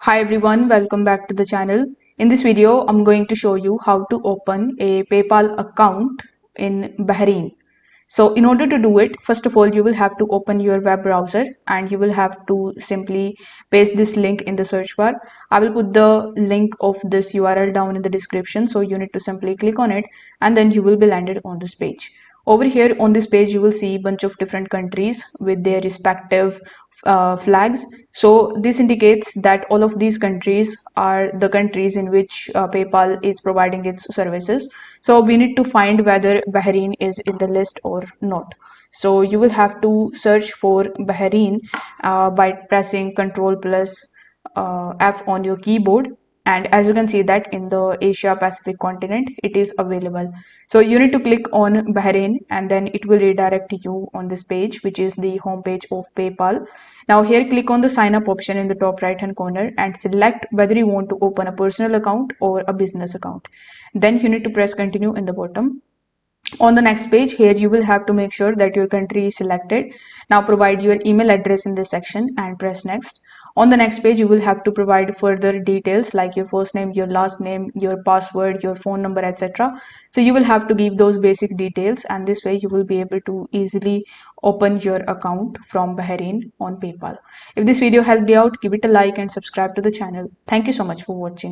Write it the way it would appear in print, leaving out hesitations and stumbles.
Hi everyone, welcome back to the channel. In this video, I'm going to show you how to open a PayPal account in Bahrain. So in order to do it, first of all, you will have to open your web browser and you will have to simply paste this link in the search bar. I will put the link of this URL down in the description. So you need to simply click on it and then you will be landed on this page. Over here on this page, you will see a bunch of different countries with their respective flags. So this indicates that all of these countries are the countries in which PayPal is providing its services. So we need to find whether Bahrain is in the list or not. So you will have to search for Bahrain by pressing Ctrl plus F on your keyboard, and as you can see that in the Asia Pacific continent it is available. So you need to click on Bahrain and then it will redirect you on this page, which is the home page of PayPal. Now here click on the sign up option in the top right hand corner and select whether you want to open a personal account or a business account. Then you need to press continue in the bottom. On the next page, here you will have to make sure that your country is selected. Now provide your email address in this section and press next. On the next page, you will have to provide further details like your first name, your last name, your password, your phone number, etc. So you will have to give those basic details, and this way you will be able to easily open your account from Bahrain on PayPal. If this video helped you out, give it a like and subscribe to the channel. Thank you so much for watching.